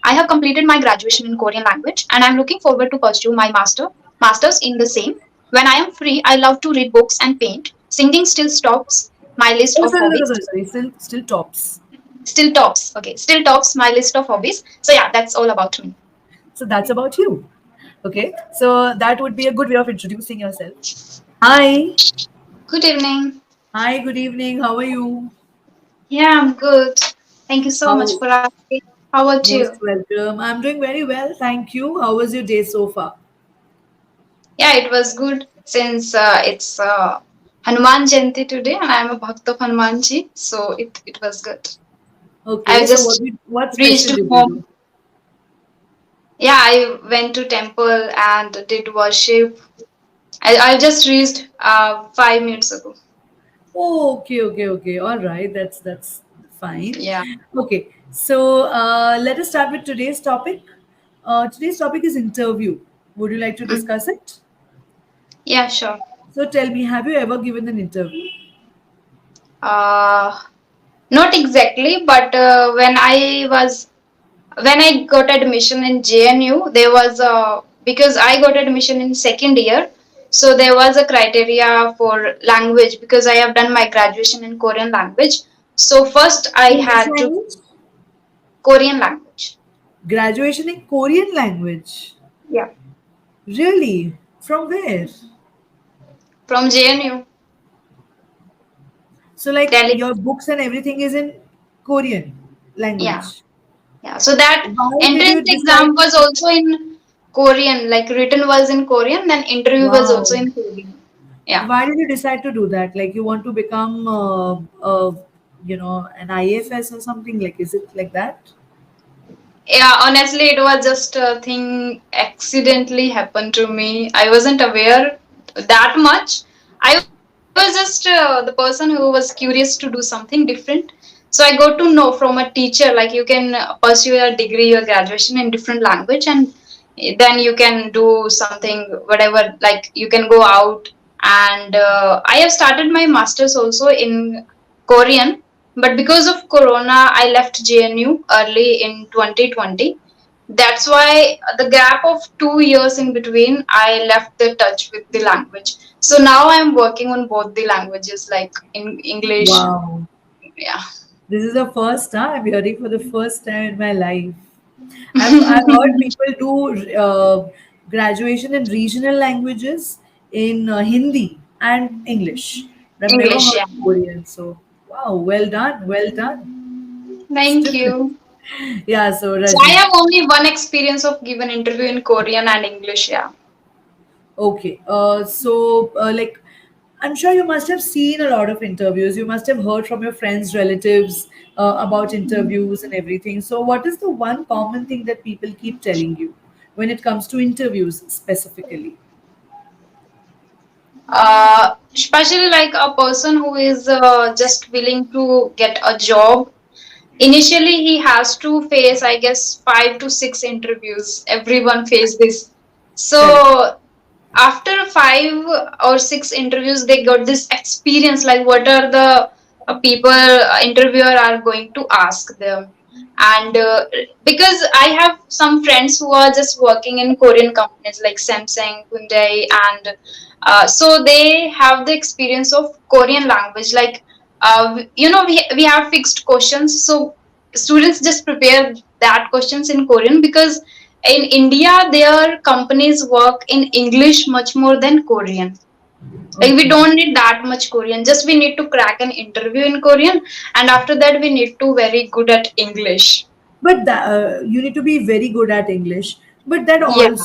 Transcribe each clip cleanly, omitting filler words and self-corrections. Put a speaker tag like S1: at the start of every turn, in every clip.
S1: I have completed my graduation in Korean language and I'm looking forward to pursue my masters in the same. When I am free, I love to read books and paint. Singing still stops my list
S2: Oh,
S1: of
S2: sorry, sorry,
S1: hobbies.
S2: sorry, sorry. Still tops.
S1: Still tops my list of hobbies. So yeah, that's all about me.
S2: So that's about you. Okay. So that would be a good way of introducing yourself. Hi.
S1: Good evening.
S2: Hi, good evening. How are you?
S1: Yeah, I'm good. Thank you so much
S2: How
S1: for asking. How about
S2: Most
S1: you?
S2: welcome. I'm doing very well. Thank you. How was your day so far?
S1: Yeah, it was good since it's Hanuman Jayanti today and I'm a Bhakt of Hanumanji, so it was good. I
S2: Okay. So
S1: just
S2: what
S1: reached
S2: special did you do?
S1: home. Yeah, I went to temple and did worship. I just reached 5 minutes ago.
S2: Oh, okay, okay, okay. All right. That's fine.
S1: Yeah.
S2: Okay. So let us start with today's topic. Today's topic is interview. Would you like to
S1: Mm.
S2: discuss it?
S1: Yeah, sure.
S2: So tell me, have you ever given an interview?
S1: Uh, Not exactly, but when I got admission in JNU, there was a because I got admission in second year, so there was a criteria for language because I have done my graduation in Korean language. So first I
S2: In which
S1: had to
S2: language?
S1: Korean language.
S2: Graduation in Korean language.
S1: Yeah.
S2: Really? From where?
S1: From JNU,
S2: So like
S1: Delhi.
S2: your books and everything is in Korean
S1: Yeah,
S2: language.
S1: yeah. So that
S2: Why did
S1: entrance
S2: you decide?
S1: exam was also in Korean, like written was in Korean, then interview was also
S2: Wow.
S1: in Korean. Yeah.
S2: Why did you decide to do that? Like you want to become, an IFS or something? Like, is it like that?
S1: Yeah, honestly, it was just a thing accidentally happened to me. I wasn't aware that much. I was just the person who was curious to do something different. So I got to know from a teacher like you can pursue your degree, your graduation in different language, and then you can do something whatever. Like you can go out, and I have started my masters also in Korean, but because of Corona, I left JNU early in 2020. That's why the gap of 2 years in between, I left the touch with the language. So now I'm working on both the languages, like in English.
S2: Wow.
S1: Yeah.
S2: This is the first time I'm hearing for the first time in my life. I've heard people do graduation in regional languages in Hindi and English. But I've never
S1: English,
S2: heard
S1: yeah.
S2: Korean. So, wow, well done, well done.
S1: Thank
S2: Still,
S1: you.
S2: yeah. So,
S1: So I
S2: Rajni,
S1: have only one experience of given interview in Korean and English, yeah.
S2: okay. Like, I'm sure you must have seen a lot of interviews. You must have heard from your friends, relatives about interviews and everything. So, what is the one common thing that people keep telling you when it comes to interviews specifically?
S1: Especially like a person who is just willing to get a job. Initially, he has to face, I guess, 5 to 6 interviews. Everyone face this.
S2: Correct.
S1: So after 5 or 6 interviews, they got this experience. Like, what are the people interviewer are going to ask them? And because I have some friends who are just working in Korean companies like Samsung, Hyundai, and so they have the experience of Korean language. Like, we have fixed questions, so students just prepare that questions in Korean because in India their companies work in English much more than Korean. Like we
S2: Okay.
S1: don't need that much Korean, just we need to crack an interview in Korean, and after that we need to very good at English.
S2: But you need to be very good at English. But
S1: Yeah,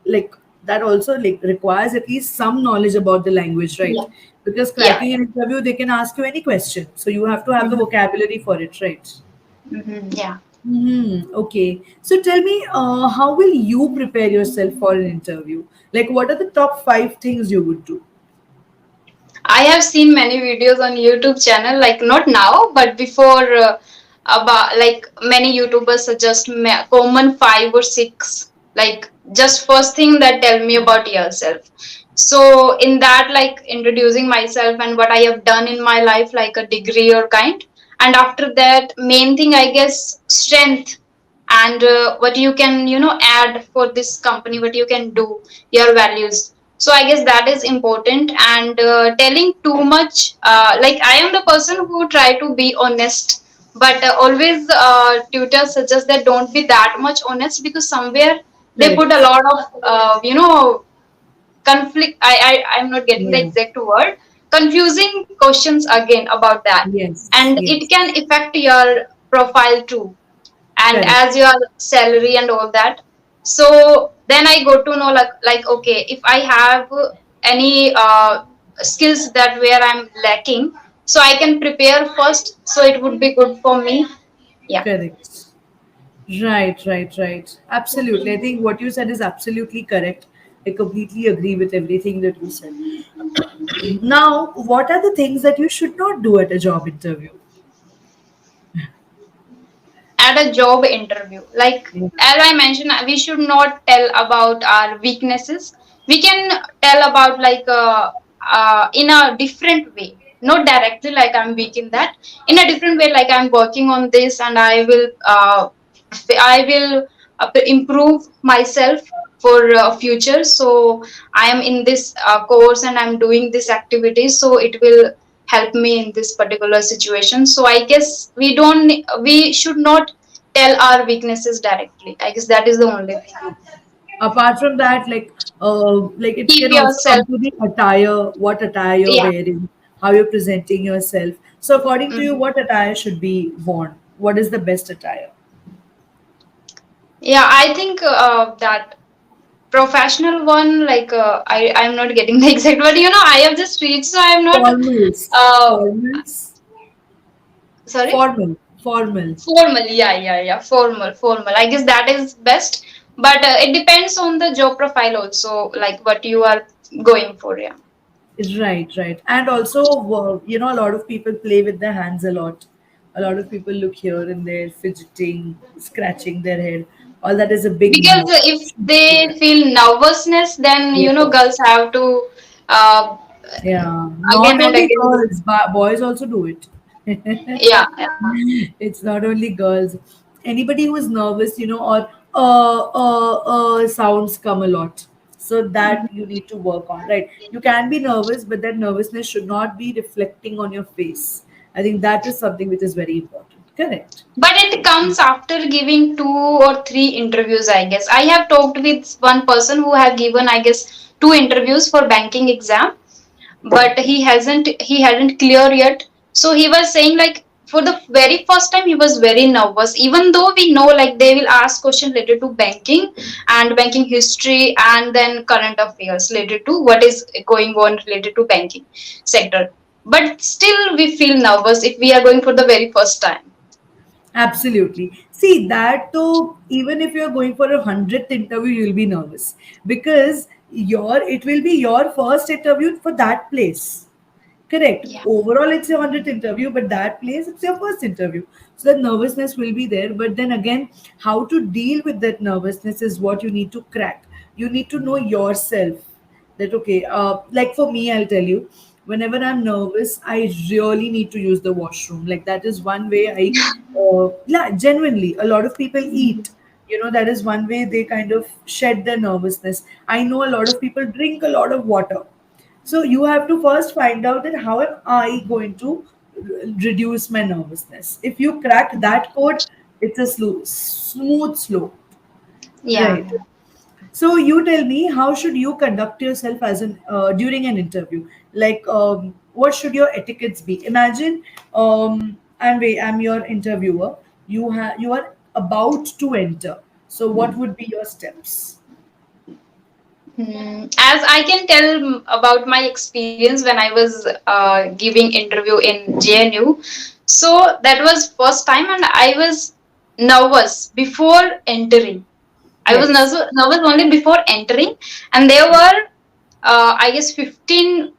S2: like that also like requires at least some knowledge about the language, right?
S1: yeah,
S2: Because
S1: yeah,
S2: cracking an interview, they can ask you any question, so you have to have the
S1: yeah.
S2: vocabulary for it, right?
S1: Yeah.
S2: Okay. So tell me, how will you prepare yourself for an interview? Like, what are the top five things you would do?
S1: I have seen many videos on YouTube channel, like not now, but before, about like many YouTubers suggest common 5 or 6, like just first thing that tell me about yourself. So in that, like introducing myself and what I have done in my life, like a degree or kind, and after that, main thing I guess strength. and what you can, add for this company, what you can do, your values. So I guess that is important. And telling too much, like I am the person who try to be honest, but always tutors suggest that don't be that much honest, because somewhere they put a
S2: Correct.
S1: lot of conflict. I'm not getting the
S2: Yeah.
S1: exact word, confusing questions again about that,
S2: Yes.
S1: and it
S2: Yes.
S1: can affect your profile too, and
S2: Correct.
S1: as your salary and all that. So then I go to know, like okay, if I have any skills that where I'm lacking, so I can prepare first, so it would be good for me. Yeah.
S2: Correct. Right, right, right. Absolutely. I think what you said is absolutely correct. I completely agree with everything that you said. Now, what are the things that you should not do at a job interview?
S1: At a job interview, like
S2: Yeah.
S1: as I mentioned, we should not tell about our weaknesses. We can tell about, like in a different way, not directly like I'm weak in that, in a different way, like I'm working on this, and I will improve myself for future. So I am in this course and I'm doing this activity, so it will help me in this particular situation. So I guess we should not tell our weaknesses directly. I guess that is the only thing.
S2: Apart from that, like it
S1: Keep
S2: can also come
S1: yourself.
S2: to the attire, what attire you're
S1: Yeah.
S2: wearing, how you're presenting yourself. So, according to you,
S1: Mhm.
S2: what attire should be worn? What is the best attire?
S1: Yeah, I think that professional one, like I'm not getting the exact word. I have just reached, so I'm not.
S2: Formals.
S1: Uh,
S2: Formals.
S1: Sorry.
S2: Formal. Formal.
S1: Formal. Yeah, yeah, yeah. Formal, formal. I guess that is best, but it depends on the job profile also, like what you are going for. Yeah.
S2: Right, right. And also, a lot of people play with their hands a lot. A lot of people look here and there, fidgeting, scratching their head. All that is a big
S1: Because
S2: no.
S1: if they feel nervousness, then girls
S2: Yes.
S1: have to uh,
S2: Yeah.
S1: again
S2: Not
S1: and
S2: only
S1: again.
S2: girls, but boys also do it.
S1: Yeah, yeah.
S2: It's not only girls. Anybody who is nervous, or sounds come a lot. So that you need to work on, right? You can be nervous, but that nervousness should not be reflecting on your face. I think that is something which is very important. Correct.
S1: But it comes after giving 2 or 3 interviews, I guess. I have talked with one person who have given, I guess, 2 interviews for banking exam, but he hadn't clear yet. So he was saying, like, for the very first time he was very nervous, even though we know, like, they will ask questions related to banking and banking history, and then current affairs related to what is going on related to banking sector. But still we feel nervous if we are going for the very first time.
S2: Absolutely. See that though, even if you're going for a 100th interview, you'll be nervous because it will be your first interview for that place. Correct.
S1: Yeah.
S2: Overall, it's your 100th interview, but that place, it's your first interview. So that nervousness will be there. But then again, how to deal with that nervousness is what you need to crack. You need to know yourself that, okay, like for me, I'll tell you, whenever I'm nervous, I really need to use the washroom. Like that is one way yeah, genuinely, a lot of people eat. That is one way they kind of shed their nervousness. I know a lot of people drink a lot of water, so you have to first find out that how am I going to reduce my nervousness. If you crack that code, it's a smooth slope,
S1: Yeah.
S2: right? So you tell me, how should you conduct yourself as an during an interview? Like, what should your etiquettes be? Imagine, I'm your interviewer. You are about to enter. So what would be your steps?
S1: As I can tell about my experience when I was giving interview in JNU, so that was first time, and I was nervous before entering. I was
S2: Yes.
S1: nervous only before entering, and there were, I guess, 15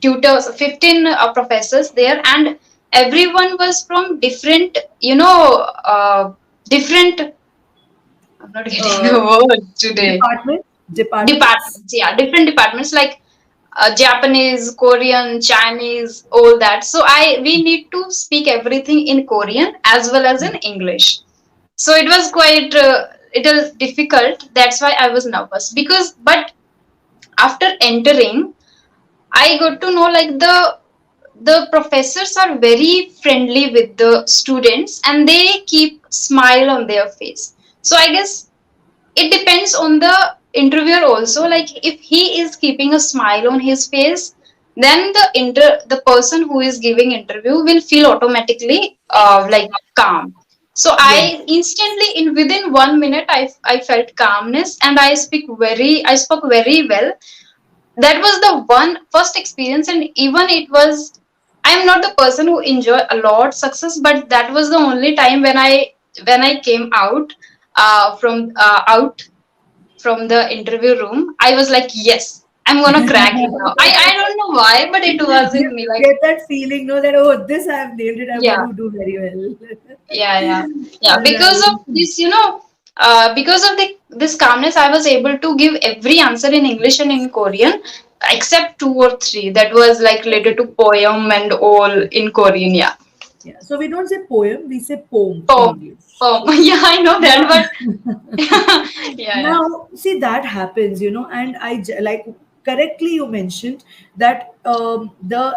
S1: tutors, 15 professors there, and everyone was from different, different. I'm not getting
S2: Uh,
S1: the word today.
S2: departments.
S1: Departments, yeah, different departments, like Japanese, Korean, Chinese, all that. So we need to speak everything in Korean as well as in English. So it was quite it was difficult. That's why I was nervous. Because but after entering, I got to know like the professors are very friendly with the students and they keep smile on their face. So I guess it depends on the interviewer also. Like if he is keeping a smile on his face, then the person who is giving interview will feel automatically like calm. So
S2: Yes.
S1: I instantly, in within 1 minute, I felt calmness, and I spoke very well. That was the one first experience, and even it was, I am not the person who enjoy a lot success, but that was the only time when I came out out from the interview room. I was like, yes, I'm gonna crack it now. I don't know why, but it was in
S2: You
S1: me. Like,
S2: get that feeling, no, that oh, this I have nailed it. I'm going
S1: yeah,
S2: to do very well.
S1: yeah. Because of
S2: Right.
S1: this, because of this calmness, I was able to give every answer in English and in Korean, except two or three that was like related to poem and all in Korean. Yeah,
S2: Yeah. So we don't say poem, we say poem in
S1: poem,
S2: English.
S1: poem. Yeah, I know that,
S2: Now,
S1: but yeah, yeah,
S2: now, see that happens, and like correctly you mentioned that the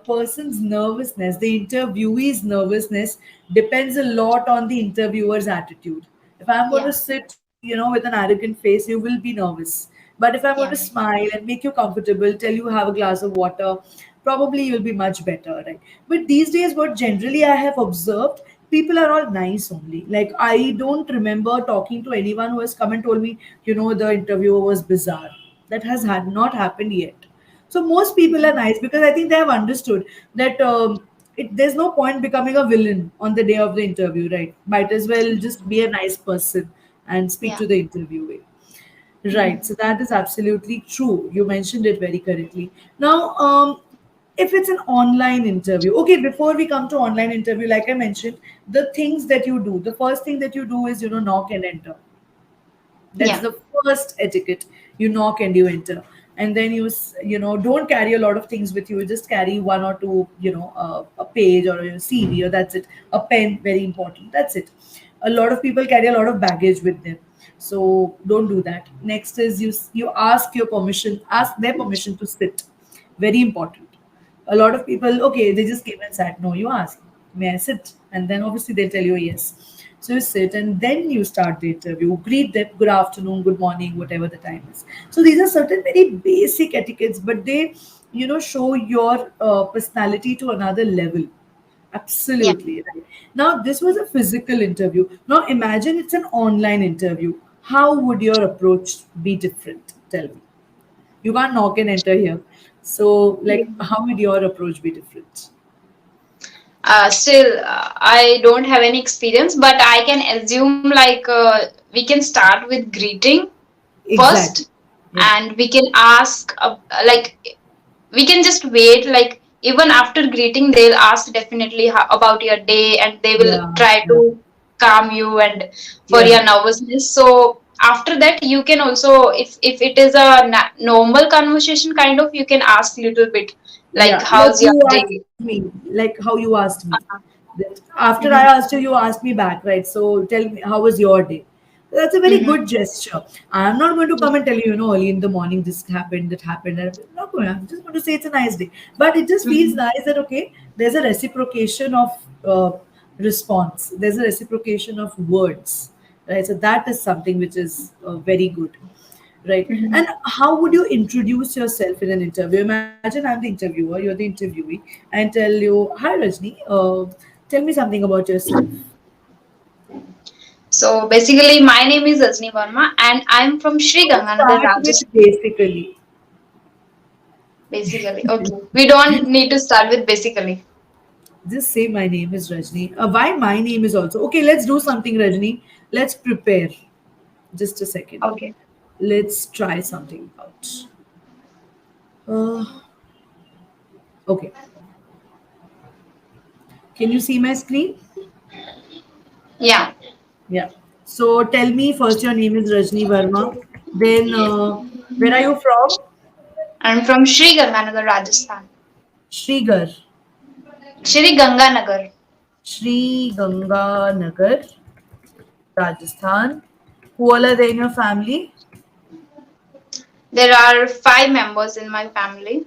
S2: person's nervousness, the interviewee's nervousness depends a lot on the interviewer's attitude. If I'm going to
S1: yeah,
S2: sit, with an arrogant face, you will be nervous. But if I'm going
S1: yeah,
S2: to smile and make you comfortable, tell you have a glass of water, probably you'll be much better, right? But these days, what generally I have observed, people are all nice only. Like I don't remember talking to anyone who has come and told me, the interviewer was bizarre. That has had not happened yet. So most people are nice because I think they have understood that there's no point becoming a villain on the day of the interview, right? Might as well just be a nice person and speak
S1: yeah.
S2: to the interviewee. Right.
S1: Mhm.
S2: So that is absolutely true. You mentioned it very correctly. Now, if it's an online interview, okay, before we come to online interview, like I mentioned, the things that you do, the first thing that you do is, knock and enter. That's
S1: Yeah.
S2: the first etiquette. You knock and you enter. And then don't carry a lot of things with you. Just carry one or two, a page or a CV, or that's it. A pen, very important. That's it. A lot of people carry a lot of baggage with them. So don't do that. Next is you ask their permission to sit. Very important. A lot of people, okay, they just came and sat. No, you ask, may I sit? And then obviously they tell you yes. So you sit and then you start the interview, greet them, good afternoon, good morning, whatever the time is. So these are certain very basic etiquettes, but they, show your personality to another level.
S1: Yeah.
S2: Absolutely right. Now, this was a physical interview. Now, imagine it's an online interview. How would your approach be different? Tell me. You can't knock and enter here. So, like, how would your approach be different?
S1: Still, I don't have any experience, but I can assume like we can start with greeting
S2: Exactly.
S1: first,
S2: Yeah.
S1: and we can ask like we can just wait. Like even after greeting, they'll ask definitely about your day, and they will
S2: Yeah.
S1: try
S2: Yeah.
S1: to calm you and for
S2: Yeah.
S1: your nervousness. So after that, you can also, if it is a normal conversation kind of, you can ask little bit like
S2: Yeah. Like
S1: how's your
S2: you asked
S1: day.
S2: me, like how you asked me.
S1: Uh-huh.
S2: That after I
S1: Mhm.
S2: asked you, you asked me back, right? So tell me, how was your day? That's a very
S1: Mhm.
S2: good gesture. I'm not going to come and tell you, early in the morning, this happened, that happened. I'm not going. I'm just going to say it's a nice day. But it just feels
S1: Mhm.
S2: nice that okay, there's a reciprocation of response. There's a reciprocation of words, right? So that is something which is very good, right?
S1: Mhm.
S2: And how would you introduce yourself in an interview? Imagine I'm the interviewer, you're the interviewee, and tell you, "Hi, Rajni, tell me something about yourself."
S1: So basically, my name is Rajni Verma, and I'm from Sri
S2: Don't
S1: Ganganagar,
S2: start with
S1: Rajasthan.
S2: basically.
S1: Basically, okay. We don't need to start with basically.
S2: Just say my name is Rajni. Why my name is also okay? Let's do something, Rajni. Let's prepare. Just a second.
S1: Okay.
S2: Let's try something out. Uh, okay. Can you see my screen?
S1: Yeah,
S2: Yeah. So tell me first. Your name is Rajni Verma. Then where are you from?
S1: I'm from Sri Ganganagar, Rajasthan.
S2: Srigar.
S1: Shri Ganganagar.
S2: Sri Ganga Nagar. Rajasthan. Who all are there in your family?
S1: There are 5 members in my family,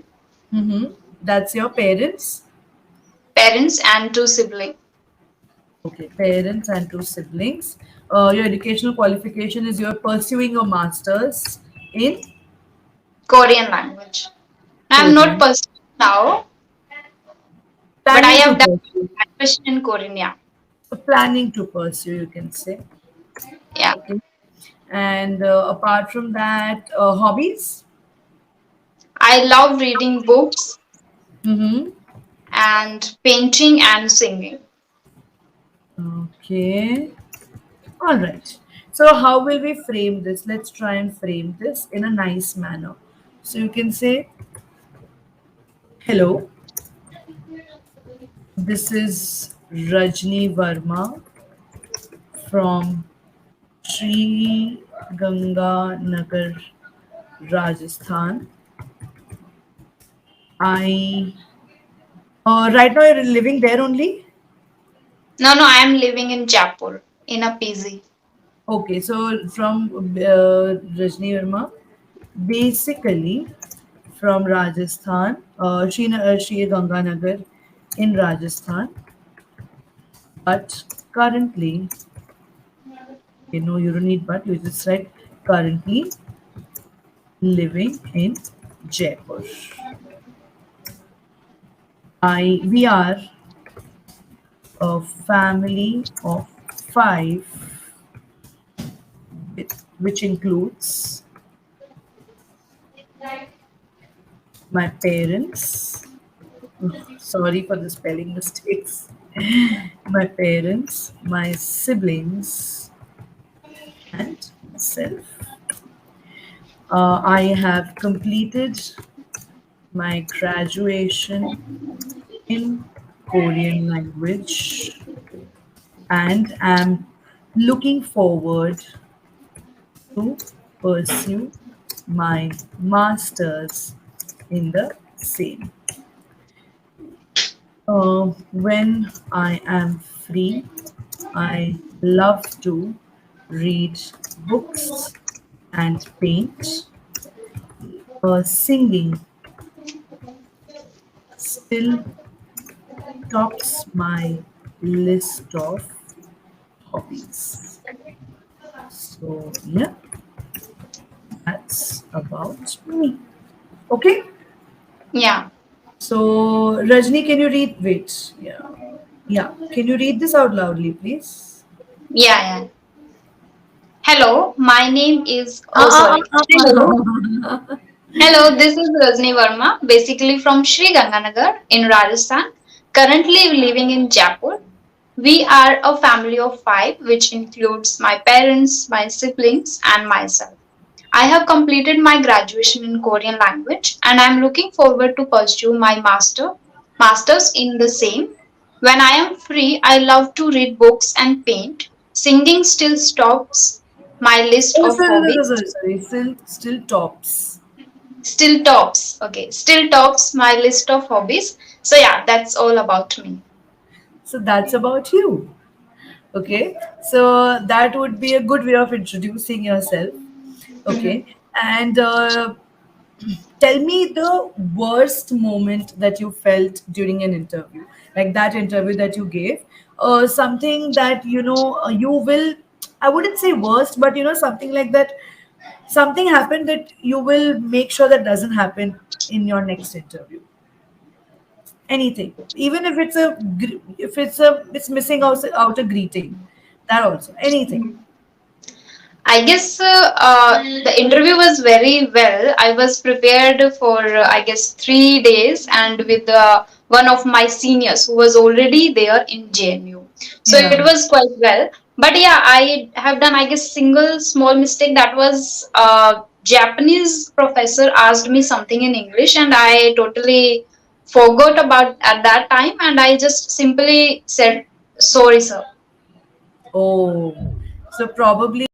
S2: Mm-hmm. That's your parents.
S1: parents and 2 siblings.
S2: Okay, parents and two siblings. Your educational qualification is you're pursuing a master's in
S1: Korean language. I'm not
S2: Korean.
S1: pursuing now, but I
S2: Planning to
S1: have done
S2: pursue.
S1: graduation in Korean. Yeah,
S2: Planning to pursue, you can say.
S1: yeah.
S2: Okay. And apart from that, hobbies?
S1: I love reading books
S2: Mm-hmm.
S1: and painting and singing.
S2: Okay. All right. So, how will we frame this? Let's try and frame this in a nice manner. So, you can say, hello, this is Rajni Verma from Sri Ganga Nagar, Rajasthan. I right now you're living there only.
S1: No, no, I am living in Jaipur in a PG.
S2: Okay, so from Rajni Verma, basically from Rajasthan, Sri Ganganagar in Rajasthan, but currently, you don't need but, you just write currently living in Jaipur. We are a family of five, which includes my parents. Sorry for the spelling mistakes. My parents, my siblings, and myself. I have completed my graduation in Korean language and am looking forward to pursue my masters in the same. When I am free, I love to read books and paint. Singing still tops my list of hobbies. So, yeah, that's about me. Okay.
S1: Yeah,
S2: So, Rajni, can you read? Wait. Yeah. Yeah. Can you read this out loudly, please?
S1: yeah, yeah. Hello, my name is.
S2: Ah,
S1: Oh,
S2: ah,
S1: sorry.
S2: ah,
S1: Hello.
S2: ah.
S1: Hello, this is Rajni Verma, basically from Sri Ganganagar in Rajasthan, currently living in Jaipur. We are a family of 5, which includes my parents, my siblings, and myself. I have completed my graduation in Korean language and I am looking forward to pursue my masters in the same. When I am free, I love to read books and paint. Singing still stops my list
S2: Oh,
S1: of hobbies.
S2: sorry. Still tops.
S1: Still tops. Okay, still tops my list of hobbies. So yeah, that's all about me.
S2: So that's about you. Okay. So that would be a good way of introducing yourself.
S1: Mhm.
S2: Okay. And tell me the worst moment that you felt during an interview, like that interview that you gave. Something that you will. I wouldn't say worst, but something like that. Something happened that you will make sure that doesn't happen in your next interview. Anything, even if it's missing out a greeting, that also anything.
S1: I guess the interview was very well. I was prepared for, I guess, 3 days and with one of my seniors who was already there in JNU. So it
S2: Yeah.
S1: was quite well. But yeah, I have done, I guess, single small mistake. That was Japanese professor asked me something in English and I totally forgot about at that time and I just simply said, sorry, sir.
S2: Oh, so probably